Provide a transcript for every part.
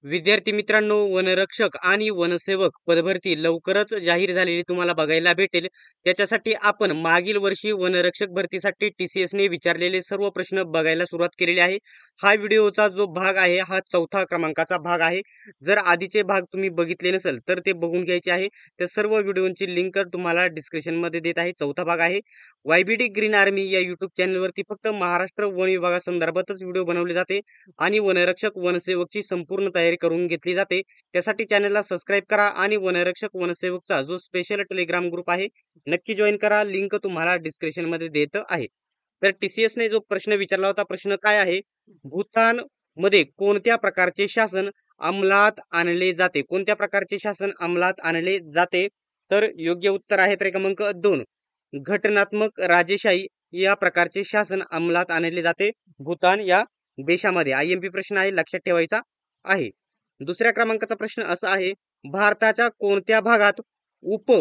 विद्यार्थी मित्रांनो, वनरक्षक आणि वनसेवक पदभरती लवकरच जाहीर झालेली तुम्हाला बघायला भेटेल. त्याच्यासाठी आपण मागील वर्षी वनरक्षक भरतीसाठी TCSने विचारलेले सर्व प्रश्न बघायला सुरुवात केलेली आहे. हा व्हिडिओचा जो भाग आहे हा 4थ्या क्रमांकाचा भाग आहे. जर आधीचे भाग तुम्ही बघितले नसेल तर ते बघून घ्यायचे आहे. त्या सर्व व्हिडिओची लिंक तुम्हाला डिस्क्रिप्शनमध्ये देत आहे. 4था भाग आहे. YBD ग्रीन आर्मी या YouTube चॅनलवरती फक्त महाराष्ट्र वन विभागासंदर्भातच व्हिडिओ बनवले जाते आणि वनरक्षक वनसेवकची संपूर्ण तयारी करून घेतली जाते. त्यासाठी चॅनलला सबस्क्राईब करा आणि वनरक्षक वनसेवकचा जो स्पेशल टेलिग्राम ग्रुप आहे नक्की जॉईन करा. लिंक तुम्हाला डिस्क्रिप्शन मध्ये देत आहे. तर TCSने जो प्रश्न विचारला होता, प्रश्न काय आहे? भूतान मध्ये कोणत्या प्रकारचे शासन अंमलात आणले जाते? कोणत्या प्रकारचे शासन अंमलात आणले जाते? तर योग्य उत्तर आहे क्रमांक 2, घटनात्मक राजेशाही या प्रकारचे शासन अंमलात आणले जाते भूतान या देशामध्ये. IMP प्रश्न आहे, लक्षात ठेवायचा आहे. दुसऱ्या क्रमांकाचा प्रश्न असा आहे, भारताच्या कोणत्या भागात उप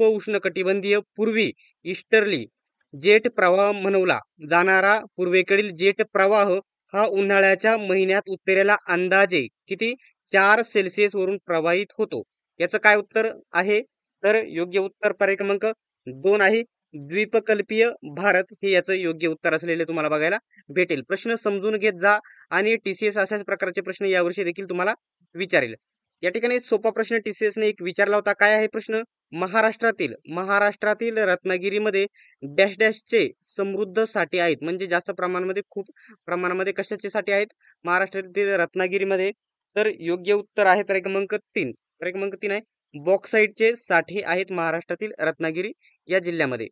उष्णकटिबंधीय पूर्वी ईस्टर्ली जेट प्रवाह म्हणवला जाणारा पूर्वेकडील जेट प्रवाह हा उन्हाळ्याच्या महिन्यात उत्तरेला अंदाजे किती 4 सेल्सिअस वरून प्रवाहित होतो? याचं काय उत्तर आहे? तर योग्य उत्तर पर्याय क्रमांक 2 आहे. द्वीपकल्पीय भारत हे याचं योग्य उत्तर असलेले तुम्हाला बघायला भेटेल. प्रश्न समजून घेत जा आणि TCS अशाच प्रकारचे प्रश्न यावर्षी देखील तुम्हाला विचारेल. या ठिकाणी सोपा प्रश्न TCSने एक विचारला होता. काय आहे प्रश्न? महाराष्ट्रातील रत्नागिरीमध्ये डॅश डॅशचे समृद्ध साठे आहेत. म्हणजे जास्त प्रमाणामध्ये, खूप प्रमाणामध्ये कशाचे साठे आहेत महाराष्ट्रातील रत्नागिरीमध्ये? तर योग्य उत्तर आहे पर्याय क्रमांक 3. पर्याय क्रमांक 3 आहे, बॉक्साईटचे साठे आहेत महाराष्ट्रातील रत्नागिरी या जिल्ह्यामध्ये.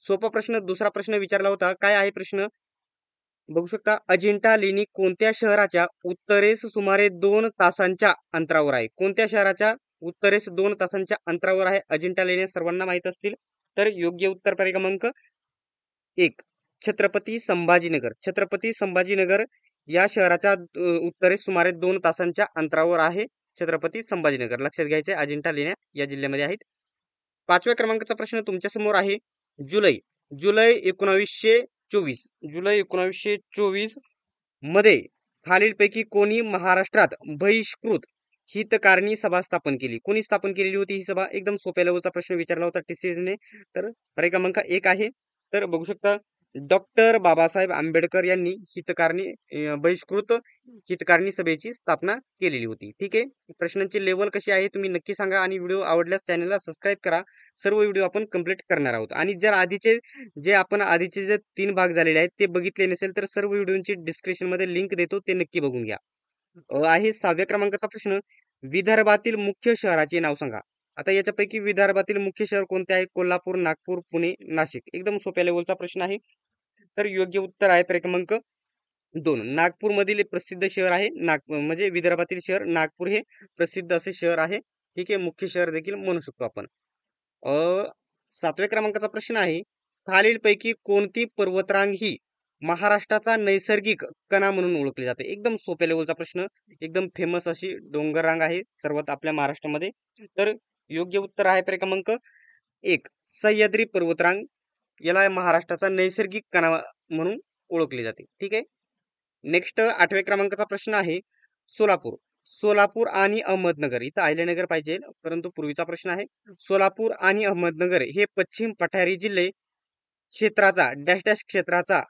सोपा प्रश्न. दुसरा प्रश्न विचारला होता. काय आहे प्रश्न? बघू शकता, अजिंठा लेणी कोणत्या शहराच्या उत्तरेस सुमारे 2 तासांच्या अंतरावर आहे? कोणत्या शहराच्या उत्तरेस 2 तासांच्या अंतरावर आहे अजिंठा लेणी? सर्वांना माहित असतील. तर योग्य उत्तर पर्याय क्रमांक 1, छत्रपती संभाजीनगर. छत्रपती संभाजीनगर या शहराच्या उत्तरेस सुमारे 2 तासांच्या अंतरावर आहे छत्रपती संभाजीनगर. लक्षात घ्यायचे, अजिंठा लेण्या या जिल्ह्यामध्ये आहेत. 5व्या क्रमांकाचा प्रश्न तुमच्या समोर आहे. जुलै जुलै 1924 जुलै 1924 मध्ये खालीलपैकी कोणी महाराष्ट्रात बहिष्कृत हितकारणी सभा स्थापन केली? कोणी स्थापन केलेली होती ही सभा? एकदम सोप्या लेवलचा प्रश्न विचारला होता TCSने. तर पर्याय क्रमांक 1 आहे. तर बघू शकता, डॉक्टर बाबासाहेब आंबेडकर यांनी बहिष्कृत हितकारणी सभेची स्थापना केलेली होती. ठीक आहे. प्रश्नांची लेवल कशी आहे तुम्ही नक्की सांगा आणि व्हिडिओ आवडल्यास चॅनलला सबस्क्राईब करा. सर्व व्हिडिओ आपण कंप्लीट करणार आहोत. आणि जर आधीचे जे 3 भाग झालेले आहेत ते बघितले नसेल तर सर्व व्हिडिओची डिस्क्रिप्शन मध्ये लिंक देतो, ते नक्की बघून घ्या. आहे 6व्या क्रमांकाचा प्रश्न, विदर्भातील मुख्य शहराचे नाव सांगा. आता याच्यापैकी विदर्भातील मुख्य शहर कोणते आहे? कोल्हापूर, नागपूर, पुणे, नाशिक. एकदम सोप्या लेवलचा प्रश्न आहे. तर योग्य उत्तर आहे पर्याय क्रमांक 2, नागपूर मधील प्रसिद्ध शहर आहे म्हणजे विदर्भातील शहर नागपूर हे प्रसिद्ध असे शहर आहे. ठीक आहे, मुख्य शहर देखील म्हणू शकतो आपण. 7व्या क्रमांकाचा प्रश्न आहे, खालीलपैकी कोणती पर्वतरांग ही महाराष्ट्राचा नैसर्गिक कणा म्हणून ओळखली जाते? एकदम सोप्या लेवलचा प्रश्न. एकदम फेमस अशी डोंगर रांग आहे सर्वात आपल्या महाराष्ट्रामध्ये. तर योग्य उत्तर आहे पर्याय क्रमांक 1, सह्याद्री पर्वतरांग. याला महाराष्ट्राचा नैसर्गिक कणा म्हणून ओळखले जाते. ठीक आहे. नेक्स्ट 8व्या क्रमांकाचा प्रश्न आहे, सोलापूर आणि अहमदनगर. इथं अहिल्यानगर पाहिजे परंतु पूर्वीचा प्रश्न आहे. सोलापूर आणि अहमदनगर हे पश्चिम पठारी जिल्हे क्षेत्राचा डॅश डॅश क्षेत्राचा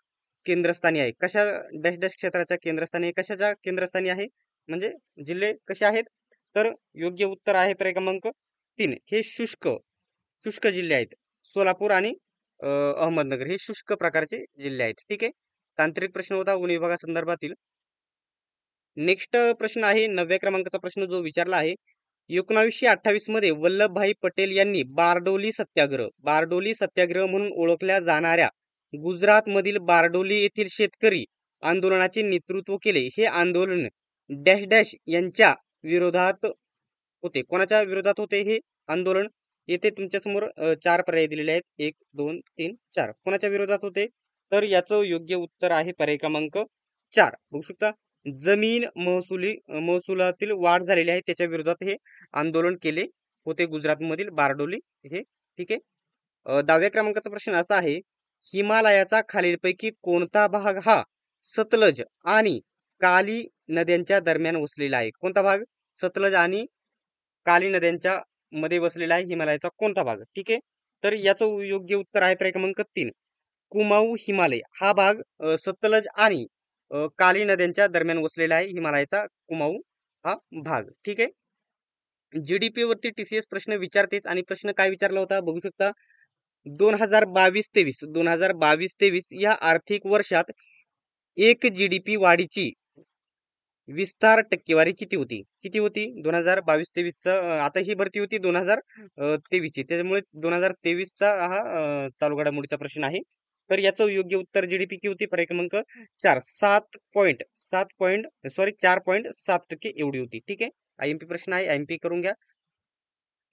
केंद्रस्थानी आहे. डॅश डॅश क्षेत्राच्या केंद्रस्थानी, कशाच्या केंद्रस्थानी आहे म्हणजे जिल्हे कसे आहेत? तर योग्य उत्तर आहे पर्याय क्रमांक 3, हे शुष्क जिल्हे आहेत. सोलापूर आणि अहमदनगर हे शुष्क प्रकारचे जिल्हे आहेत. ठीक आहे. तांत्रिक प्रश्न होता वन विभागासंदर्भातील. नेक्स्ट प्रश्न आहे 9व्या क्रमांकाचा प्रश्न जो विचारला आहे, 1928 मध्ये वल्लभभाई पटेल यांनी बारडोली सत्याग्रह म्हणून ओळखल्या जाणाऱ्या गुजरात मधील बारडोली येथील शेतकरी आंदोलनाचे नेतृत्व केले. हे आंदोलन डॅश डॅश यांच्या विरोधात होते. कोणाच्या विरोधात होते हे आंदोलन? येथे तुमच्या समोर 4 पर्याय दिलेले आहेत. 1, 2, 3, 4. कोणाच्या विरोधात होते? तर याचं योग्य उत्तर आहे पर्याय क्रमांक 4. बघू शकता, जमीन महसुलातील वाढ झालेली आहे त्याच्या विरोधात हे आंदोलन केले होते गुजरातमधील बारडोली हे. ठीक आहे. 10व्या क्रमांकाचा प्रश्न असा आहे, हिमालयाचा खालीलपैकी कोणता भाग हा सतलज आणि काली नद्यांच्या दरम्यान वसलेला आहे. कोणता भाग? सतलज आणि काली नद्यांच्या मध्ये वसलेला आहे हिमालयाचा कोणता भाग? ठीक आहे. तर याचं योग्य उत्तर आहे क्रमांक 3 कुमाऊ हिमालय. हा भाग सतलज आणि काली नद्यांच्या दरम्यान वसलेला आहे हिमालयाचा कुमाऊ हा भाग. ठीक आहे. जीडीपी वरती टीसीएस प्रश्न विचारतेच आणि प्रश्न काय विचारला होता बघू शकता. 2022-23 या आर्थिक वर्षात एक जीडीपी वाढीची विस्तार टक्केवारी किती होती? किती होती? 2022-23 आता ही भरती होती 2023 ची. त्याच्यामुळे 2023चा हा चालू घडामोडीचा प्रश्न आहे. तर याचं योग्य उत्तर जीडीपी किती होती? पर्याय क्रमांक 4 4.7% एवढी होती. ठीक आहे. आयएमपी प्रश्न आहे. आयएमपी करून घ्या.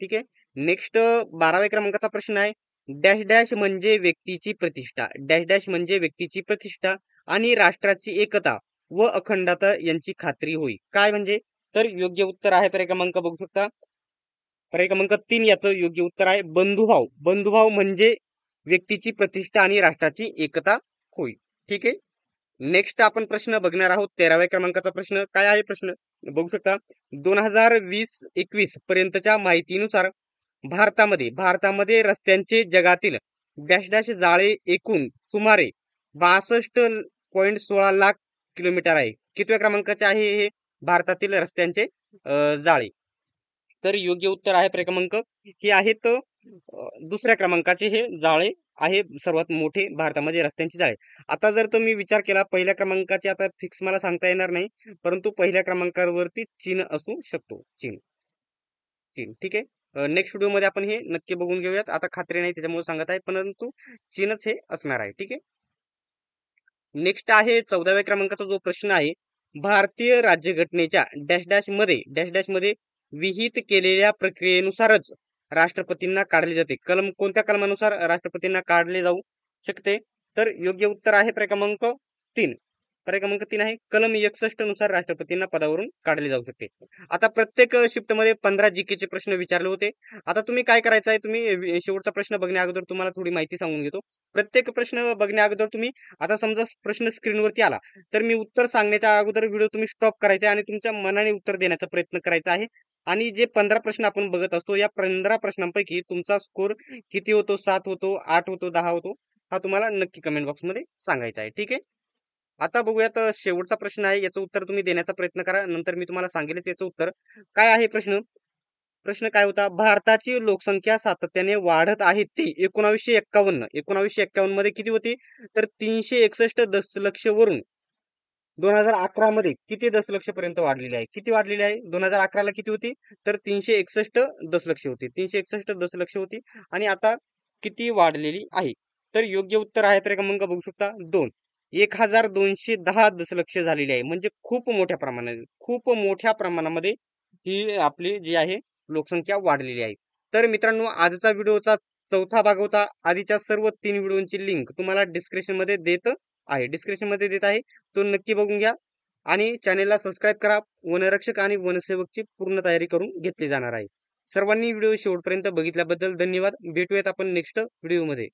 ठीक आहे. नेक्स्ट 12व्या क्रमांकाचा प्रश्न आहे. डॅश डॅश म्हणजे व्यक्तीची प्रतिष्ठा. डॅश डॅश म्हणजे व्यक्तीची प्रतिष्ठा आणि राष्ट्राची एकता व अखंडता यांची खात्री होई. काय म्हणजे? तर योग्य उत्तर आहे पर्याय क्रमांक बघू शकता. पर्याय क्रमांक 3 याचं योग्य उत्तर आहे बंधुभाव. बंधुभाव म्हणजे व्यक्तीची प्रतिष्ठा आणि राष्ट्राची एकता होय. ठीक आहे. नेक्स्ट आपण प्रश्न बघणार आहोत 13व्या क्रमांकाचा प्रश्न. काय आहे प्रश्न? बघू शकता. 2020-21 पर्यंतच्या माहितीनुसार भारतामध्ये रस्त्यांचे जगातील डॅश डॅश जाळे एकूण सुमारे 62.16 लाख किलोमीटर आहे. कितव्या क्रमांकाचे आहे हे भारतातील रस्त्यांचे जाळे? तर योग्य उत्तर आहे क्रमांक हे आहेत दुसऱ्या क्रमांकाचे हे जाळे आहे सर्वात मोठे भारतामध्ये रस्त्यांचे जाळे. आता जर तुम्ही विचार केला पहिल्या क्रमांकाचे आता फिक्स मला सांगता येणार नाही, परंतु पहिल्या क्रमांकावरती चीन असू शकतो. चीन. ठीक आहे. नेक्स्ट व्हिडिओमध्ये आपण हे नक्की बघून घेऊयात. आता खात्री नाही त्याच्यामुळे सांगत आहे, परंतु चीनच हे असणार आहे. ठीक आहे. नेक्स्ट आहे 14व्या क्रमांकाचा जो प्रश्न आहे. भारतीय राज्यघटनेच्या डॅश डॅश मध्ये विहित केलेल्या प्रक्रियेनुसारच राष्ट्रपतींना काढले जाते. कोणत्या कलमानुसार राष्ट्रपतींना काढले जाऊ शकते? तर योग्य उत्तर आहे क्रमांक 3. क्रमांक 3 आहे कलम 61 नुसार राष्ट्रपतींना पदावरून काढले जाऊ शकते. आता प्रत्येक शिफ्ट मध्ये 15 जीकेचे प्रश्न विचारले होते. आता तुम्ही काय करायचं आहे, तुम्ही शेवटचा प्रश्न बघण्या अगोदर तुम्हाला थोडी माहिती सांगून घेतो. प्रत्येक प्रश्न बघण्या अगोदर तुम्ही आता समजा प्रश्न स्क्रीनवरती आला तर मी उत्तर सांगण्याच्या अगोदर व्हिडिओ तुम्ही स्टॉप करायचा आणि तुमच्या मनाने उत्तर देण्याचा प्रयत्न करायचा आहे. आणि जे 15 प्रश्न आपण बघत असतो या 15 प्रश्नांपैकी तुमचा स्कोर किती होतो? 7 होतो, 8 होतो, 10 होतो, हा तुम्हाला नक्की कमेंट बॉक्समध्ये सांगायचा आहे. ठीक आहे. आता बघूयात शेवटचा प्रश्न आहे. याचं उत्तर तुम्ही देण्याचा प्रयत्न करा. नंतर मी तुम्हाला सांगेलच याचं उत्तर. काय आहे प्रश्न? प्रश्न काय होता? भारताची लोकसंख्या सातत्याने वाढत आहे ती 1951 मध्ये किती होती? तर 361 दशलक्ष वरून 2011 मध्ये किती दशलक्ष पर्यंत वाढलेली आहे? किती वाढलेली आहे? 2011 ला किती होती? तर 361 दशलक्ष होती. 361 दशलक्ष होती आणि आता किती वाढलेली आहे? तर योग्य उत्तर आहे क्रमांक बघू शकता 2. 1210 दशलक्ष झालेली आहे. म्हणजे खूप मोठ्या प्रमाणामध्ये ही आपली जी आहे लोकसंख्या वाढलेली आहे. तर मित्रांनो आजचा व्हिडिओचा चौथा भाग होता. आधीच्या सर्व 3 व्हिडिओची लिंक तुम्हाला डिस्क्रिप्शन मध्ये देत आहे. तो नक्की बघून घ्या आणि चॅनेलला सबस्क्राईब करा. वनरक्षक आणि वनसेवकची पूर्ण तयारी करून घेतली जाणार आहे. सर्वांनी व्हिडिओ शेवटपर्यंत बघितल्याबद्दल धन्यवाद. भेटूयात आपण नेक्स्ट व्हिडिओमध्ये.